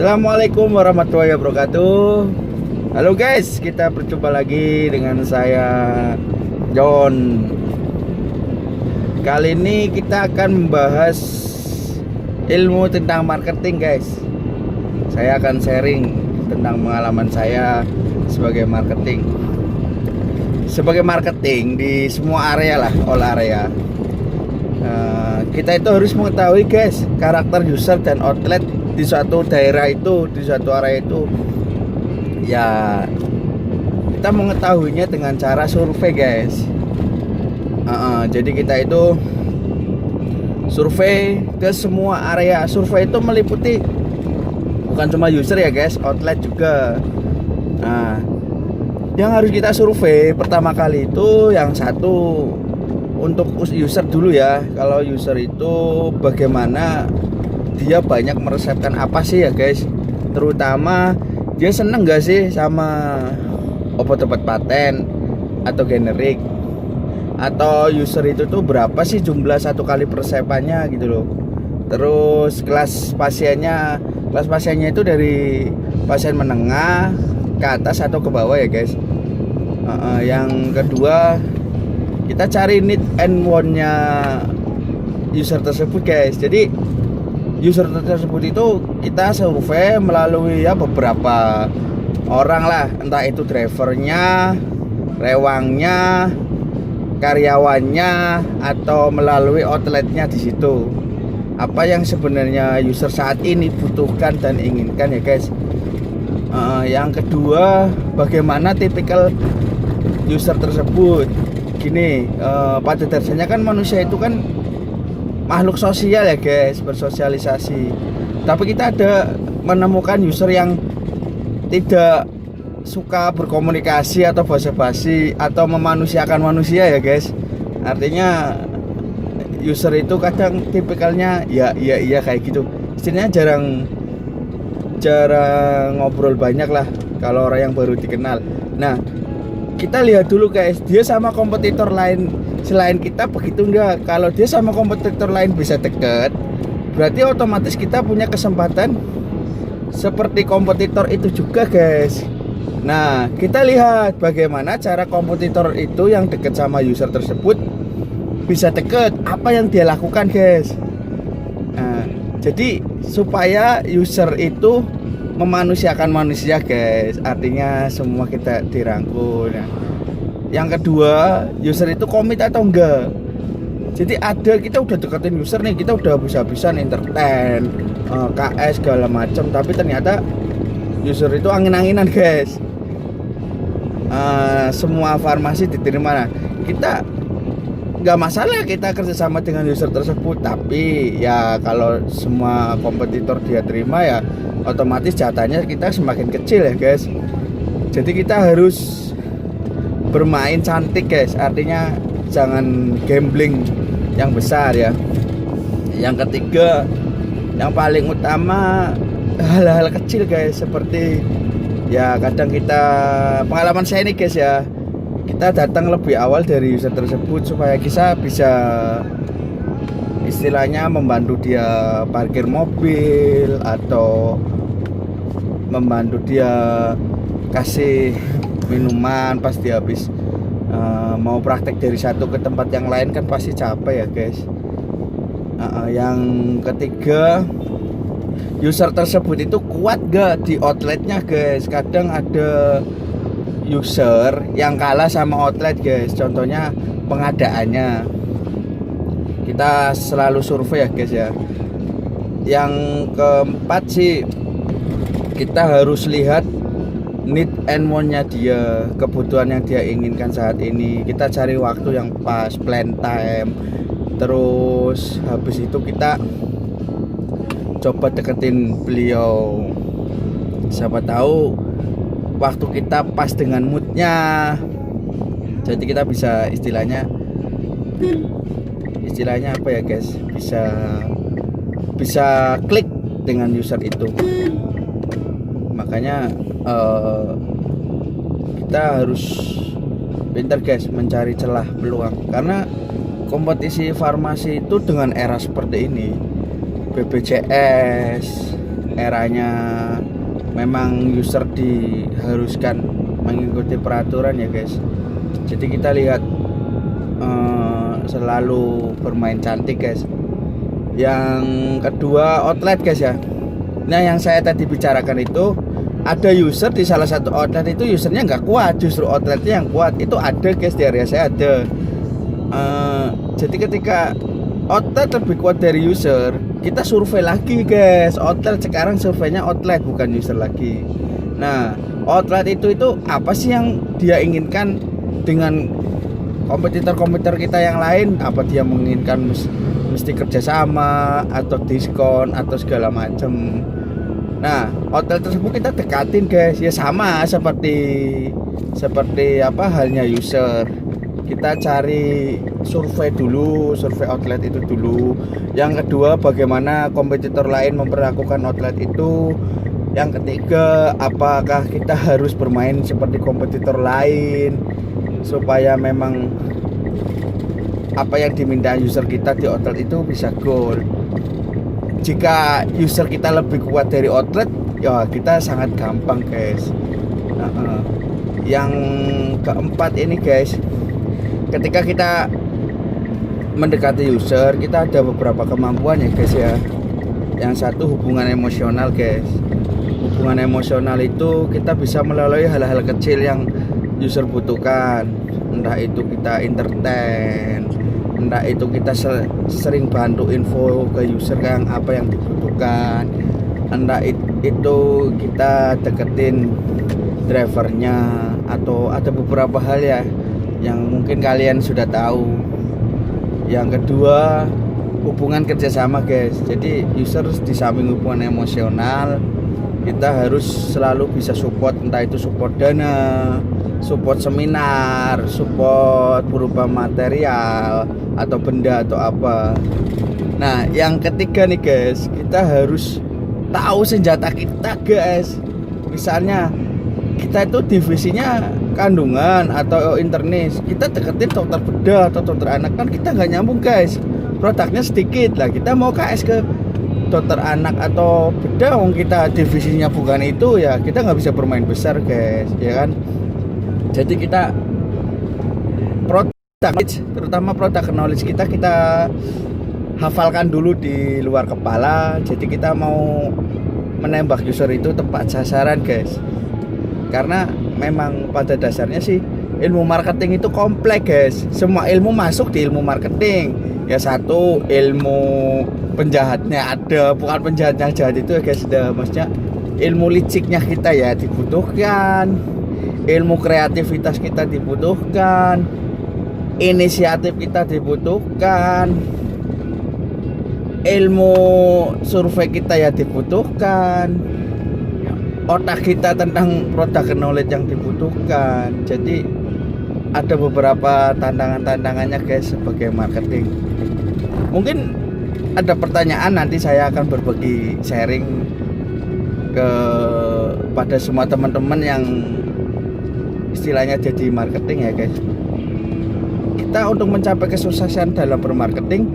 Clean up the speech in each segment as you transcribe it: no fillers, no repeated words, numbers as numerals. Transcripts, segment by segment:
Assalamualaikum warahmatullahi wabarakatuh. Halo guys, kita berjumpa lagi dengan saya John. Kali ini kita akan membahas ilmu tentang marketing guys. Saya akan sharing tentang pengalaman saya sebagai marketing. Sebagai marketing di semua area lah, all area. Kita itu harus mengetahui guys karakter user dan outlet di suatu daerah itu, di suatu area itu. Ya, kita mengetahuinya dengan cara survei guys. Jadi kita itu survei ke semua area. Survei itu meliputi bukan cuma user ya guys, outlet juga. Nah, yang harus kita survei pertama kali itu yang satu untuk user dulu ya. Kalau user itu bagaimana dia banyak meresepkan apa sih ya guys, terutama dia seneng gak sih sama obat-obat paten atau generik, atau user itu tuh berapa sih jumlah satu kali persepannya gitu loh. Terus kelas pasiennya itu dari pasien menengah ke atas atau ke bawah ya guys. Yang kedua kita cari need and want nya user tersebut guys. Jadi user tersebut itu kita survei melalui ya beberapa orang lah, entah itu drivernya, rewangnya, karyawannya, atau melalui outletnya di situ. Apa yang sebenarnya user saat ini butuhkan dan inginkan ya guys. Yang kedua, bagaimana tipikal user tersebut. Gini, pada dasarnya kan manusia itu kan makhluk sosial ya guys, bersosialisasi. Tapi kita ada menemukan user yang tidak suka berkomunikasi atau basa-basi atau memanusiakan manusia ya guys. Artinya user itu kadang tipikalnya ya iya kayak gitu. Istilahnya jarang ngobrol banyak lah kalau orang yang baru dikenal. Nah, kita lihat dulu guys, dia sama kompetitor lain selain kita begitu enggak. Kalau dia sama kompetitor lain bisa deket, berarti otomatis kita punya kesempatan seperti kompetitor itu juga guys. Nah, kita lihat bagaimana cara kompetitor itu yang deket sama user tersebut bisa deket, apa yang dia lakukan guys. Nah, jadi supaya user itu memanusiakan manusia guys, artinya semua kita dirangkul. Nah, yang kedua, user itu komit atau enggak. Jadi ada kita udah deketin user nih, kita udah bisa-bisa entertain, KS segala macam, tapi ternyata user itu angin-anginan guys. Semua farmasi diterima. Nah, kita nggak masalah kita kerjasama dengan user tersebut, tapi ya kalau semua kompetitor dia terima ya otomatis jatahnya kita semakin kecil ya guys. Jadi kita harus bermain cantik guys, artinya jangan gambling yang besar ya. Yang ketiga, yang paling utama hal-hal kecil guys, seperti ya kadang kita, pengalaman saya nih guys ya, kita datang lebih awal dari user tersebut supaya kita bisa istilahnya membantu dia parkir mobil atau membantu dia kasih minuman pas dia habis mau praktek dari satu ke tempat yang lain kan pasti capek ya guys. Yang ketiga, user tersebut itu kuat gak di outletnya guys. Kadang ada user yang kalah sama outlet guys, contohnya pengadaannya. Kita selalu survei ya guys ya. Yang keempat sih, kita harus lihat need and want-nya dia, kebutuhan yang dia inginkan saat ini. Kita cari waktu yang pas, plan time. Terus habis itu kita coba deketin beliau. Siapa tahu waktu kita pas dengan moodnya. Jadi kita bisa istilahnya apa ya guys, bisa klik dengan user itu. Makanya kita harus pintar guys mencari celah peluang, karena kompetisi farmasi itu dengan era seperti ini, BPJS, eranya memang user diharuskan mengikuti peraturan ya guys. Jadi kita lihat selalu bermain cantik guys. Yang kedua outlet guys ya. Nah yang saya tadi bicarakan itu ada user di salah satu outlet itu usernya nggak kuat, justru outletnya yang kuat. Itu ada guys, di area saya ada. Jadi ketika outlet lebih kuat dari user, kita survei lagi guys. Outlet sekarang surveinya outlet bukan user lagi. Nah outlet itu apa sih yang dia inginkan dengan kompetitor kita yang lain? Apa dia menginginkan mesti kerjasama atau diskon atau segala macam? Nah outlet tersebut kita dekatin guys, ya sama seperti apa halnya user. Kita cari survei dulu, survei outlet itu dulu. Yang kedua, bagaimana kompetitor lain memperlakukan outlet itu. Yang ketiga, apakah kita harus bermain seperti kompetitor lain supaya memang apa yang diminta user kita di outlet itu bisa goal. Jika user kita lebih kuat dari outlet, ya kita sangat gampang guys. Yang keempat ini guys, ketika kita mendekati user, kita ada beberapa kemampuan ya guys ya. Yang satu hubungan emosional guys. Hubungan emosional itu kita bisa melalui hal-hal kecil yang user butuhkan. Entah itu kita entertain, entah itu kita sering bantu info ke user yang apa yang dibutuhkan, entah itu kita deketin drivernya, atau ada beberapa hal ya yang mungkin kalian sudah tahu. Yang kedua, hubungan kerjasama guys. Jadi user di samping hubungan emosional, kita harus selalu bisa support, entah itu support dana, support seminar, support berupa material atau benda atau apa. Nah yang ketiga nih guys, kita harus tahu senjata kita guys. Misalnya kita itu divisinya kandungan atau internis, kita deketin dokter bedah atau dokter anak, kan kita nggak nyambung guys, produknya sedikit lah. Kita mau KS ke dokter anak atau bedah, wong kita divisinya bukan itu, ya kita nggak bisa bermain besar guys, ya kan. Jadi kita produk knowledge, terutama produk knowledge kita hafalkan dulu di luar kepala. Jadi kita mau menembak user itu tepat sasaran guys. Karena memang pada dasarnya sih ilmu marketing itu kompleks guys. Semua ilmu masuk di ilmu marketing. Ya satu, ilmu penjahatnya ada, bukan penjahatnya jahat itu ya guys, maksudnya ilmu liciknya kita ya dibutuhkan, ilmu kreativitas kita dibutuhkan, inisiatif kita dibutuhkan, ilmu survei kita ya dibutuhkan, otak kita tentang product knowledge yang dibutuhkan. Jadi ada beberapa tantangannya guys sebagai marketing. Mungkin ada pertanyaan, nanti saya akan berbagi sharing kepada semua teman-teman yang istilahnya jadi marketing ya guys. Kita untuk mencapai kesuksesan dalam bermarketing,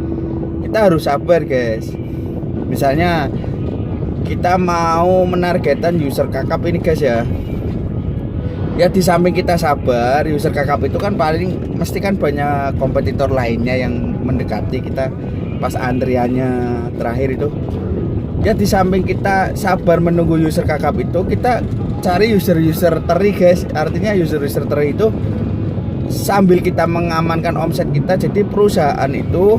kita harus sabar guys. Misalnya kita mau menargetkan user kakap ini guys ya. Ya di samping kita sabar, user kakap itu kan paling mesti kan banyak kompetitor lainnya yang mendekati kita pas antriannya terakhir itu. Ya di samping kita sabar menunggu user kakap itu, kita cari user teri guys. Artinya user teri itu sambil kita mengamankan omset kita. Jadi perusahaan itu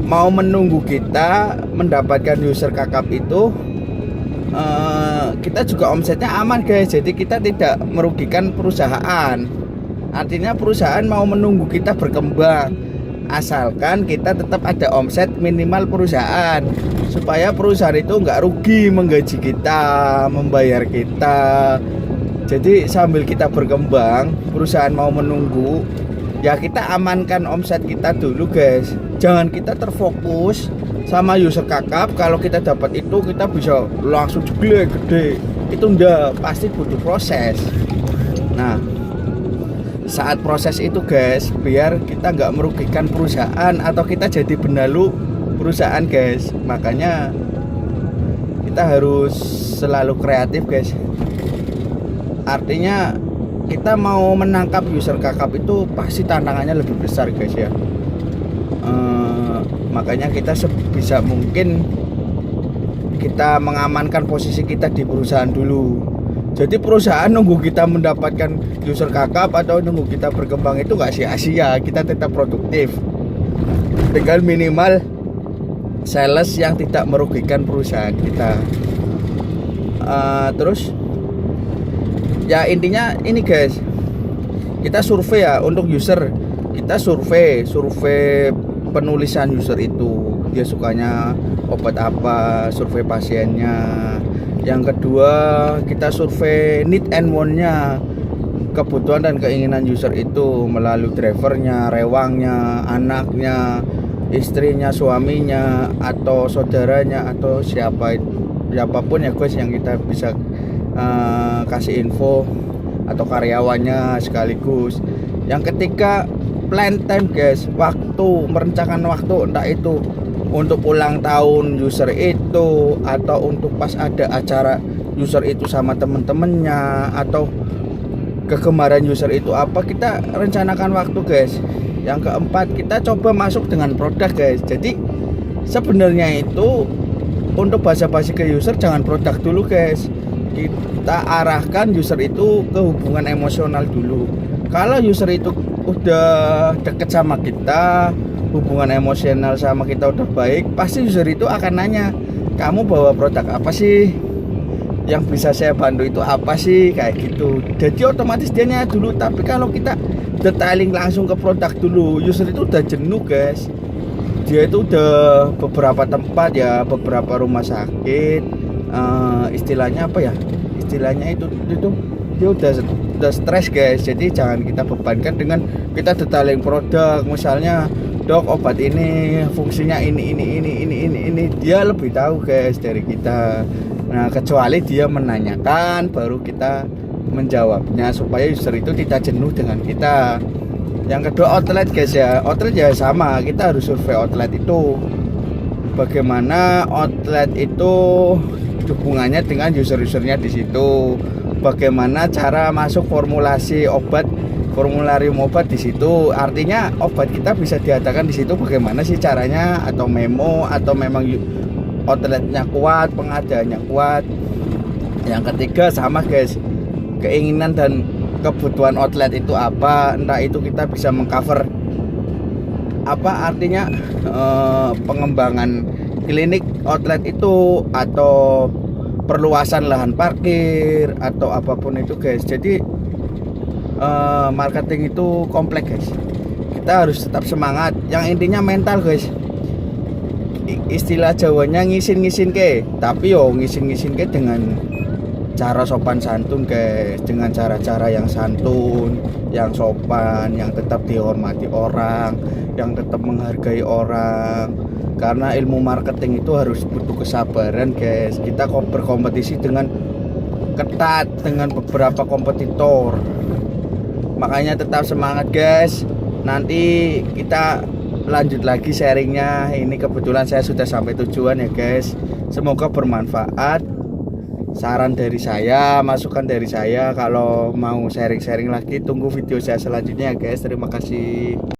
mau menunggu kita mendapatkan user kakap itu, kita juga omsetnya aman guys. Jadi kita tidak merugikan perusahaan. Artinya perusahaan mau menunggu kita berkembang, asalkan kita tetap ada omset minimal perusahaan, supaya perusahaan itu nggak rugi menggaji kita, membayar kita. Jadi sambil kita berkembang, perusahaan mau menunggu, ya kita amankan omset kita dulu guys. Jangan kita terfokus sama user kakap. Kalau kita dapat itu kita bisa langsung gede, itu enggak, pasti butuh proses. Nah saat proses itu guys, biar kita nggak merugikan perusahaan atau kita jadi benalu perusahaan guys, makanya kita harus selalu kreatif guys. Artinya kita mau menangkap user kakap itu pasti tantangannya lebih besar guys ya. Makanya kita sebisa mungkin kita mengamankan posisi kita di perusahaan dulu. Jadi perusahaan nunggu kita mendapatkan user kakap atau nunggu kita berkembang itu nggak sia-sia. Kita tetap produktif dengan minimal sales yang tidak merugikan perusahaan kita. Terus ya intinya ini guys, kita survei ya untuk user. Kita survei penulisan user itu, dia sukanya obat apa, survei pasiennya. Yang kedua, kita survei need and want-nya, kebutuhan dan keinginan user itu melalui drivernya, rewangnya, anaknya, istrinya, suaminya, atau saudaranya, atau siapapun ya guys yang kita bisa kasih info, atau karyawannya sekaligus. Yang ketiga, plan time guys, waktu, merencanakan waktu, entah itu untuk ulang tahun user itu, atau untuk pas ada acara user itu sama temen-temennya, atau kegemaran user itu apa, kita rencanakan waktu guys. Yang keempat, kita coba masuk dengan produk guys. Jadi sebenarnya itu untuk basa-basi ke user jangan produk dulu guys. Kita arahkan user itu ke hubungan emosional dulu. Kalau user itu udah deket sama kita, hubungan emosional sama kita udah baik, pasti user itu akan nanya, kamu bawa produk apa sih, yang bisa saya bantu itu apa sih, kayak gitu. Jadi otomatis dia nanya dulu. Tapi kalau kita detailing langsung ke produk dulu, user itu udah jenuh guys. Dia itu udah beberapa tempat ya, beberapa rumah sakit, istilahnya apa ya, istilahnya itu dia udah stres guys. Jadi jangan kita bebankan dengan kita detailing produk. Misalnya, dok obat ini fungsinya ini, dia lebih tahu guys dari kita. Nah, kecuali dia menanyakan baru kita menjawabnya supaya user itu tidak jenuh dengan kita. Yang kedua, outlet guys ya. Outlet ya sama, kita harus survei outlet itu, bagaimana outlet itu hubungannya dengan user-usernya di situ, bagaimana cara masuk formularium obat di situ. Artinya obat kita bisa diadakan di situ bagaimana sih caranya, atau memo, atau memang outletnya kuat, pengadaannya kuat. Yang ketiga sama guys, keinginan dan kebutuhan outlet itu apa. Entah itu kita bisa mengcover apa, artinya pengembangan klinik outlet itu, atau perluasan lahan parkir, atau apapun itu guys. Jadi marketing itu kompleks guys. Kita harus tetap semangat. Yang intinya mental guys. Istilah Jawanya ngisin-ngisin ke, tapi yo ngisin-ngisin ke dengan cara sopan santun guys, dengan cara-cara yang santun, yang sopan, yang tetap dihormati orang, yang tetap menghargai orang. Karena ilmu marketing itu harus butuh kesabaran guys. Kita berkompetisi dengan ketat dengan beberapa kompetitor. Makanya tetap semangat guys. Nanti kita lanjut lagi sharingnya. Ini kebetulan saya sudah sampai tujuan ya guys. Semoga bermanfaat. Saran dari saya, masukan dari saya. Kalau mau sharing-sharing lagi, tunggu video saya selanjutnya ya guys. Terima kasih.